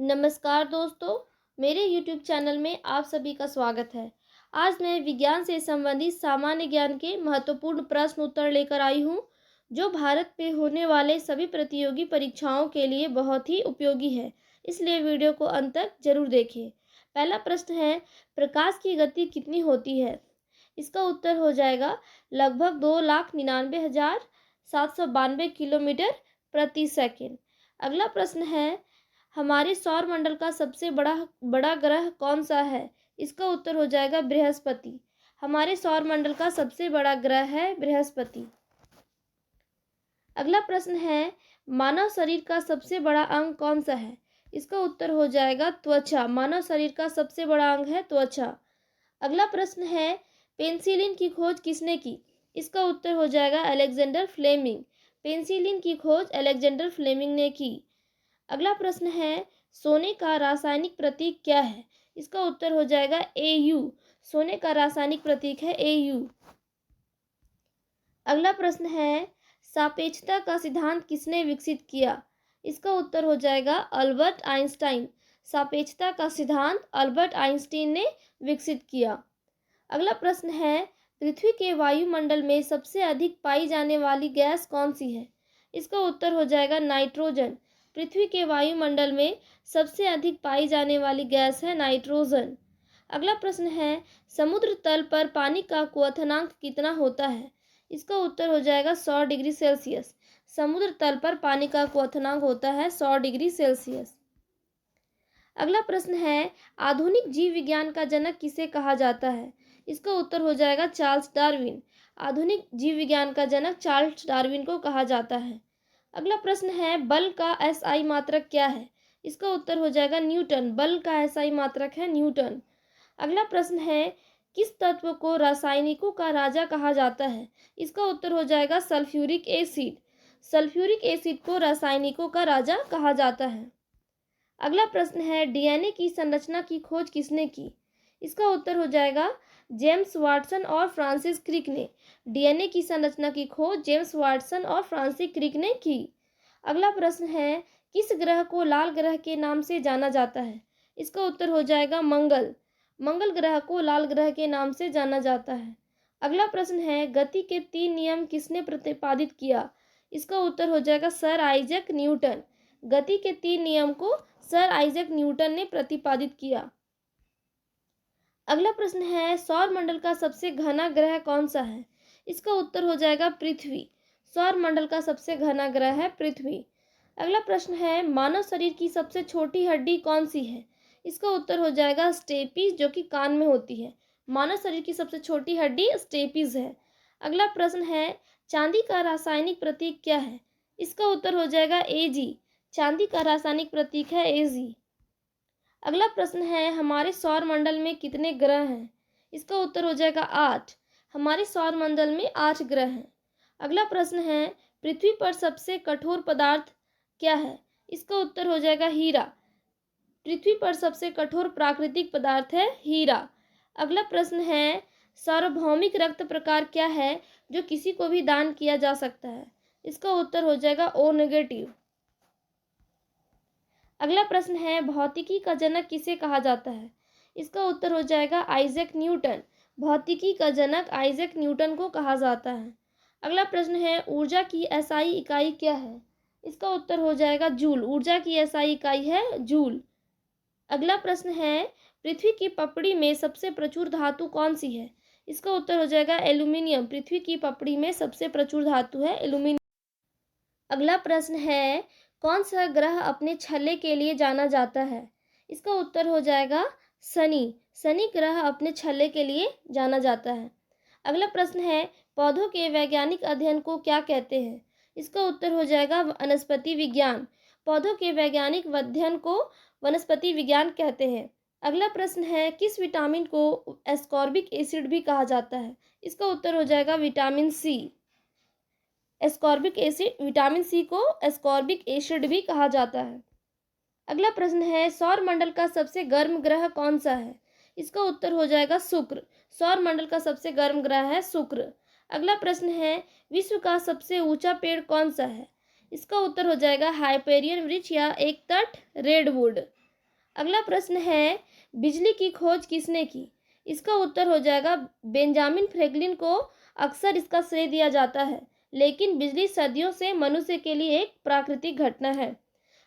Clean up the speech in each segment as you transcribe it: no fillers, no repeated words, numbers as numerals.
नमस्कार दोस्तों, मेरे YouTube चैनल में आप सभी का स्वागत है। आज मैं विज्ञान से संबंधित सामान्य ज्ञान के महत्वपूर्ण प्रश्न उत्तर लेकर आई हूँ, जो भारत में होने वाले सभी प्रतियोगी परीक्षाओं के लिए बहुत ही उपयोगी है। इसलिए वीडियो को अंत तक जरूर देखें। पहला प्रश्न है, प्रकाश की गति कितनी होती है? इसका उत्तर हो जाएगा लगभग 2,99,792 किलोमीटर प्रति सेकेंड। अगला प्रश्न है, हमारे सौर मंडल का सबसे बड़ा बड़ा ग्रह कौन सा है? इसका उत्तर हो जाएगा बृहस्पति। हमारे सौर मंडल का सबसे बड़ा ग्रह है बृहस्पति। अगला प्रश्न है, मानव शरीर का सबसे बड़ा अंग कौन सा है? इसका उत्तर हो जाएगा त्वचा। मानव शरीर का सबसे बड़ा अंग है त्वचा। अगला प्रश्न है, पेनिसिलिन की खोज किसने की? इसका उत्तर हो जाएगा अलेक्जेंडर फ्लेमिंग। पेनिसिलिन की खोज अलेक्जेंडर फ्लेमिंग ने की। अगला प्रश्न है, सोने का रासायनिक प्रतीक क्या है? इसका उत्तर हो जाएगा Au। सोने का रासायनिक प्रतीक है Au। अगला प्रश्न है, सापेक्षता का सिद्धांत किसने विकसित किया? इसका उत्तर हो जाएगा अल्बर्ट आइंस्टाइन। सापेक्षता का सिद्धांत अल्बर्ट आइंस्टाइन ने विकसित किया। अगला प्रश्न है, पृथ्वी के वायुमंडल में सबसे अधिक पाई जाने वाली गैस कौन सी है? इसका उत्तर हो जाएगा नाइट्रोजन। पृथ्वी के वायुमंडल में सबसे अधिक पाई जाने वाली गैस है नाइट्रोजन। अगला प्रश्न है, समुद्र तल पर पानी का क्वथनांक कितना होता है? इसका उत्तर हो जाएगा 100 डिग्री सेल्सियस। समुद्र तल पर पानी का क्वथनांक होता है 100 डिग्री सेल्सियस। अगला प्रश्न है, आधुनिक जीव विज्ञान का जनक किसे कहा जाता है? इसका उत्तर हो जाएगा चार्ल्स डार्विन। आधुनिक जीव विज्ञान का जनक चार्ल्स डार्विन को कहा जाता है। अगला प्रश्न है, बल का एसआई मात्रक क्या है? इसका उत्तर हो जाएगा न्यूटन। बल का एसआई मात्रक है न्यूटन। अगला प्रश्न है, किस तत्व को रासायनिकों का राजा कहा जाता है? इसका उत्तर हो जाएगा सल्फ्यूरिक एसिड। सल्फ्यूरिक एसिड को रासायनिकों का राजा कहा जाता है। अगला प्रश्न है, डीएनए की संरचना की खोज किसने की? इसका उत्तर हो जाएगा जेम्स वाटसन और फ्रांसिस क्रिक ने। डीएनए की संरचना की खोज जेम्स वाटसन और फ्रांसिस क्रिक ने की। अगला प्रश्न है, किस ग्रह को लाल ग्रह के नाम से जाना जाता है? इसका उत्तर हो जाएगा मंगल। मंगल ग्रह को लाल ग्रह के नाम से जाना जाता है। अगला प्रश्न है, गति के 3 नियम किसने प्रतिपादित किया? इसका उत्तर हो जाएगा सर आइजैक न्यूटन। गति के 3 नियम को सर आइजैक न्यूटन ने प्रतिपादित किया। अगला प्रश्न है, सौर मंडल का सबसे घना ग्रह कौन सा है? इसका उत्तर हो जाएगा पृथ्वी। सौर मंडल का सबसे घना ग्रह है पृथ्वी। अगला प्रश्न है, मानव शरीर की सबसे छोटी हड्डी कौन सी है? इसका उत्तर हो जाएगा स्टेपीज, जो कि कान में होती है। मानव शरीर की सबसे छोटी हड्डी स्टेपीज है। अगला प्रश्न है, चांदी का रासायनिक प्रतीक क्या है? इसका उत्तर हो जाएगा Ag। चांदी का रासायनिक प्रतीक है Ag। अगला प्रश्न है, हमारे सौर मंडल में कितने ग्रह हैं? इसका उत्तर हो जाएगा 8। हमारे सौर मंडल में 8 ग्रह हैं। अगला प्रश्न है, पृथ्वी पर सबसे कठोर पदार्थ क्या है? इसका उत्तर हो जाएगा हीरा। पृथ्वी पर सबसे कठोर प्राकृतिक पदार्थ है हीरा। अगला प्रश्न है, सार्वभौमिक रक्त प्रकार क्या है जो किसी को भी दान किया जा सकता है? इसका उत्तर हो जाएगा O नेगेटिव। अगला प्रश्न है, भौतिकी का जनक किसे कहा जाता है? इसका उत्तर हो जाएगा आइजैक न्यूटन। भौतिकी का जनक आइजैक न्यूटन को कहा जाता है। अगला प्रश्न है, ऊर्जा की एसआई इकाई क्या है? इसका उत्तर हो जाएगा जूल। ऊर्जा की एसआई इकाई है जूल। अगला प्रश्न है, पृथ्वी की पपड़ी में सबसे प्रचुर धातु कौन सी है? इसका उत्तर हो जाएगा एल्यूमिनियम। पृथ्वी की पपड़ी में सबसे प्रचुर धातु है एल्यूमिनियम। अगला प्रश्न है, कौन सा ग्रह अपने छल्ले के लिए जाना जाता है? इसका उत्तर हो जाएगा शनि। शनि ग्रह अपने छल्ले के लिए जाना जाता है। अगला प्रश्न है, पौधों के वैज्ञानिक अध्ययन को क्या कहते हैं? इसका उत्तर हो जाएगा वनस्पति विज्ञान। पौधों के वैज्ञानिक अध्ययन को वनस्पति विज्ञान कहते हैं। अगला प्रश्न है, किस विटामिन को एस्कॉर्बिक एसिड भी कहा जाता है? इसका उत्तर हो जाएगा vitamin C. Ascorbic acid, vitamin C को एस्कॉर्बिक एसिड भी कहा जाता है। अगला प्रश्न है, सौर मंडल का सबसे गर्म ग्रह कौन सा है? इसका उत्तर हो जाएगा शुक्र। सौर मंडल का सबसे गर्म ग्रह है शुक्र। अगला प्रश्न है, विश्व का सबसे ऊंचा पेड़ कौन सा है? इसका उत्तर हो जाएगा हाइपेरियन वृक्ष या एक तट रेडवुड। अगला प्रश्न है, बिजली की खोज किसने की? इसका उत्तर हो जाएगा बेंजामिन फ्रैंकलिन को अक्सर इसका श्रेय दिया जाता है, लेकिन बिजली सदियों से मनुष्य के लिए एक प्राकृतिक घटना है।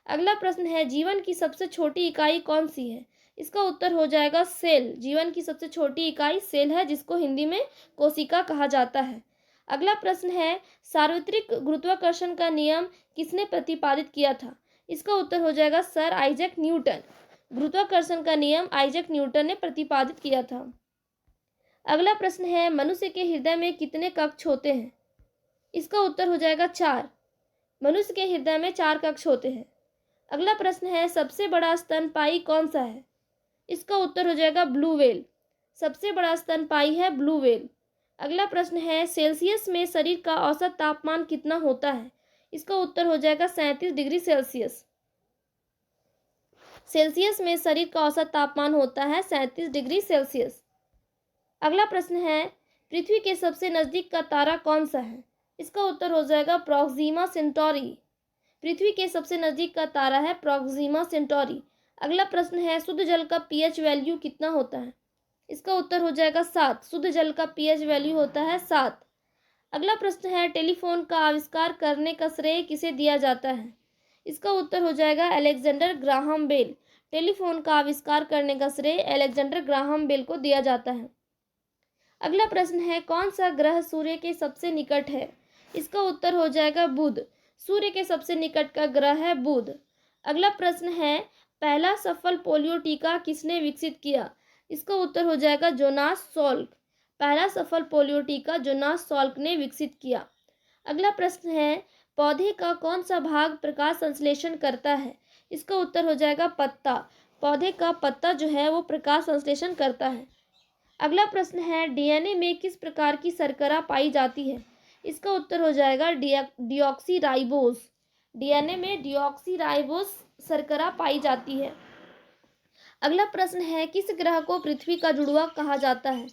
अगला प्रश्न है, जीवन की सबसे छोटी इकाई कौन सी है? इसका उत्तर हो जाएगा सेल। जीवन की सबसे छोटी इकाई सेल है, जिसको हिंदी में कोशिका कहा जाता है। अगला प्रश्न है, सार्वत्रिक गुरुत्वाकर्षण का नियम किसने प्रतिपादित किया था? इसका उत्तर हो जाएगा सर आइजैक न्यूटन। गुरुत्वाकर्षण का नियम आइजैक न्यूटन ने प्रतिपादित किया था। अगला प्रश्न है, मनुष्य के हृदय में कितने कक्ष होते हैं? इसका उत्तर हो जाएगा 4। मनुष्य के हृदय में 4 कक्ष होते हैं। अगला प्रश्न है, सबसे बड़ा स्तनपायी कौन सा है? इसका उत्तर हो जाएगा ब्लू व्हेल। सबसे बड़ा स्तनपायी है ब्लू व्हेल। अगला प्रश्न है, सेल्सियस में शरीर का औसत तापमान कितना होता है? इसका उत्तर हो जाएगा 37 डिग्री सेल्सियस। सेल्सियस में शरीर का औसत तापमान होता है 37 डिग्री सेल्सियस। अगला प्रश्न है, पृथ्वी के सबसे नजदीक का तारा कौन सा है? इसका उत्तर हो जाएगा प्रोक्सिमा सेंटोरी। पृथ्वी के सबसे नजदीक का तारा है प्रोक्सिमा सेंटोरी। अगला प्रश्न है, शुद्ध जल का पीएच वैल्यू कितना होता है? इसका उत्तर हो जाएगा 7। शुद्ध जल का पीएच वैल्यू होता है 7। अगला प्रश्न है, टेलीफोन का आविष्कार करने का श्रेय किसे दिया जाता है? इसका उत्तर हो जाएगा अलेक्जेंडर ग्राहम बेल। टेलीफोन का आविष्कार करने का श्रेय अलेक्जेंडर ग्राहम बेल को दिया जाता है। अगला प्रश्न है, कौन सा ग्रह सूर्य के सबसे निकट है? इसका उत्तर हो जाएगा बुध। सूर्य के सबसे निकट का ग्रह है बुध। अगला प्रश्न है, पहला सफल पोलियो टीका किसने विकसित किया? इसका उत्तर हो जाएगा जोनास सॉल्क। पहला सफल पोलियो टीका जोनास सॉल्क ने विकसित किया। अगला प्रश्न है, पौधे का कौन सा भाग प्रकाश संश्लेषण करता है? इसका उत्तर हो जाएगा पत्ता। पौधे का पत्ता जो है वो प्रकाश संश्लेषण करता है। अगला प्रश्न है, डीएनए में किस प्रकार की शर्करा पाई जाती है? इसका उत्तर हो जाएगा डिऑक्सीराइबोस। डीएनए में डिऑक्सीराइबोस शर्करा पाई जाती है। अगला प्रश्न है, किस ग्रह को पृथ्वी का जुड़वा कहा जाता है?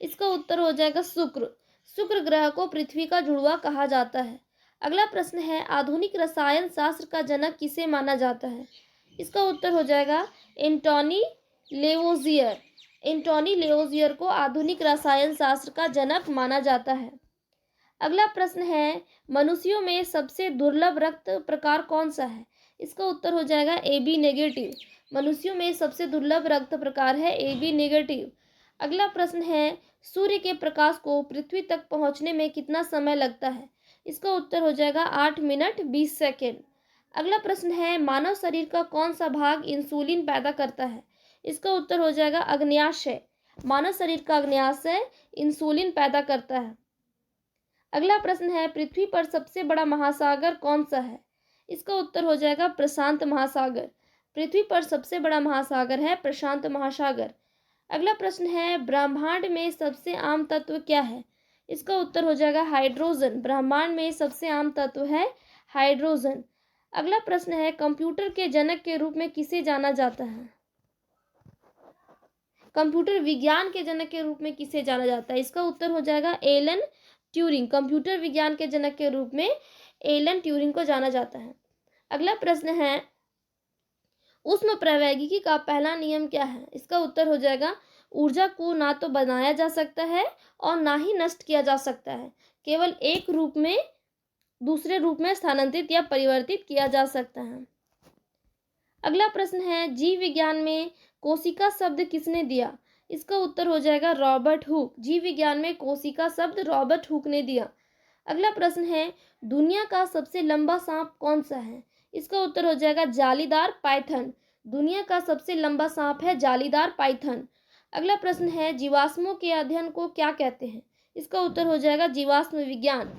इसका उत्तर हो जाएगा शुक्र। शुक्र ग्रह को पृथ्वी का जुड़वा कहा जाता है। अगला प्रश्न है, आधुनिक रसायन शास्त्र का जनक किसे माना जाता है? इसका उत्तर हो जाएगा एंटोनी लेवोजियर। एंटोनी लेवोजियर को आधुनिक रसायन शास्त्र का जनक माना जाता है। अगला प्रश्न है, मनुष्यों में सबसे दुर्लभ रक्त प्रकार कौन सा है? इसका उत्तर हो जाएगा AB नेगेटिव। मनुष्यों में सबसे दुर्लभ रक्त प्रकार है AB नेगेटिव। अगला प्रश्न है, सूर्य के प्रकाश को पृथ्वी तक पहुंचने में कितना समय लगता है? इसका उत्तर हो जाएगा 8 मिनट 20 सेकेंड। अगला प्रश्न है, मानव शरीर का कौन सा भाग इंसुलिन पैदा करता है? इसका उत्तर हो जाएगा अग्न्याशय। मानव शरीर का अग्न्याशय इंसुलिन पैदा करता है। अगला प्रश्न है, पृथ्वी पर सबसे बड़ा महासागर कौन सा है? इसका उत्तर हो जाएगा प्रशांत महासागर। पृथ्वी पर सबसे बड़ा महासागर है प्रशांत महासागर। अगला प्रश्न है, ब्रह्मांड में सबसे आम तत्व क्या है? इसका उत्तर हो जाएगा हाइड्रोजन। ब्रह्मांड में सबसे आम तत्व है हाइड्रोजन। अगला प्रश्न है, कंप्यूटर के जनक के रूप में किसे जाना जाता है? कंप्यूटर विज्ञान के जनक के रूप में किसे जाना जाता है? इसका उत्तर हो जाएगा एलन ट्यूरिंग। कंप्यूटर विज्ञान के जनक के रूप में एलन ट्यूरिंग को जाना जाता है। अगला प्रश्न है, ऊष्मप्रवैगिकी का पहला नियम क्या है? इसका उत्तर हो जाएगा ऊर्जा को ना तो बनाया जा सकता है और ना ही नष्ट किया जा सकता है। केवल एक रूप में दूसरे रूप में स्थानांतरित या परिवर्तित किया जा सकता है। अगला प्रश्न है, जीव विज्ञान में कोशिका शब्द किसने दिया? इसका उत्तर हो जाएगा रॉबर्ट हुक। जीव विज्ञान में कोशिका शब्द रॉबर्ट हुक ने दिया। अगला प्रश्न है, दुनिया का सबसे लंबा सांप कौन सा है? इसका उत्तर हो जाएगा जालीदार पाइथन। दुनिया का सबसे लंबा सांप है जालीदार पाइथन। अगला प्रश्न है, जीवाश्मों के अध्ययन को क्या कहते हैं? इसका उत्तर हो जाएगा जीवाश्म विज्ञान।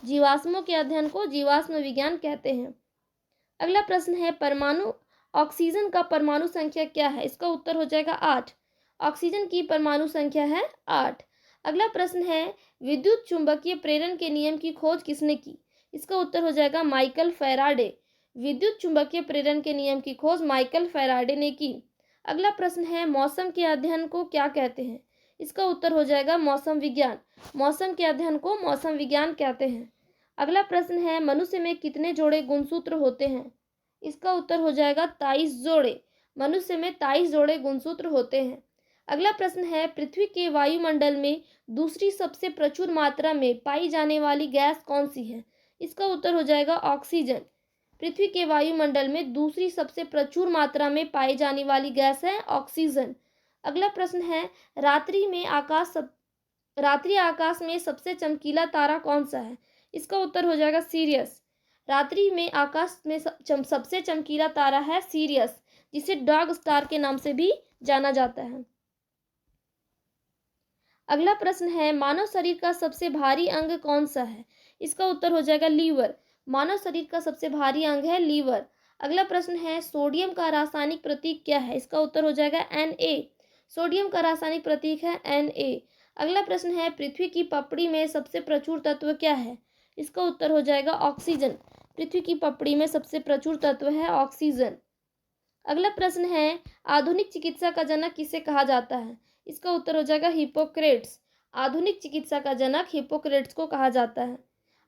जीवाश्मों के अध्ययन को जीवाश्म विज्ञान कहते हैं। अगला प्रश्न है, परमाणु ऑक्सीजन का परमाणु संख्या क्या है? इसका उत्तर हो जाएगा 8। ऑक्सीजन की परमाणु संख्या है 8। अगला प्रश्न है, विद्युत चुंबकीय प्रेरण के नियम की खोज किसने की? इसका उत्तर हो जाएगा माइकल फैराडे। विद्युत चुंबकीय प्रेरण के नियम की खोज माइकल फैराडे ने की। अगला प्रश्न है, मौसम के अध्ययन को क्या कहते हैं? इसका उत्तर हो जाएगा मौसम विज्ञान। मौसम के अध्ययन को मौसम विज्ञान कहते हैं। अगला प्रश्न है, मनुष्य में कितने जोड़े गुणसूत्र होते हैं? इसका उत्तर हो जाएगा 23 जोड़े। मनुष्य में 23 जोड़े गुणसूत्र होते हैं। अगला प्रश्न है, पृथ्वी के वायुमंडल में दूसरी सबसे प्रचुर मात्रा में पाई जाने वाली गैस कौन सी है? इसका उत्तर हो जाएगा ऑक्सीजन। पृथ्वी के वायुमंडल में दूसरी सबसे प्रचुर मात्रा में पाई जाने वाली गैस है ऑक्सीजन। अगला प्रश्न है, रात्रि आकाश में सबसे चमकीला तारा कौन सा है? इसका उत्तर हो जाएगा सीरियस। रात्रि में आकाश में सबसे चमकीला तारा है सीरियस, जिसे डॉग स्टार के नाम से भी जाना जाता है। अगला प्रश्न है, मानव शरीर का सबसे भारी अंग कौन सा है? इसका उत्तर हो जाएगा लीवर। मानव शरीर का सबसे भारी अंग है लीवर। अगला प्रश्न है, सोडियम का रासायनिक प्रतीक क्या है? इसका उत्तर हो जाएगा Na। सोडियम का रासायनिक प्रतीक है Na। अगला प्रश्न है, पृथ्वी की पपड़ी में सबसे प्रचुर तत्व क्या है? इसका उत्तर हो जाएगा ऑक्सीजन। पृथ्वी की पपड़ी में सबसे प्रचुर तत्व है ऑक्सीजन। अगला प्रश्न है, आधुनिक चिकित्सा का जनक किसे कहा जाता है? इसका उत्तर हो जाएगा हिप्पोक्रेट्स। आधुनिक चिकित्सा का जनक हिप्पोक्रेट्स को कहा जाता है।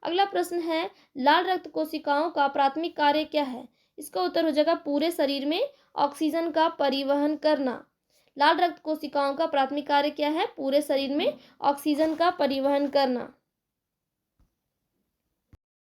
अगला प्रश्न है, लाल रक्त कोशिकाओं का प्राथमिक कार्य क्या है? इसका उत्तर हो जाएगा पूरे शरीर में ऑक्सीजन का परिवहन करना। लाल रक्त कोशिकाओं का प्राथमिक कार्य क्या है? पूरे शरीर में ऑक्सीजन का परिवहन करना।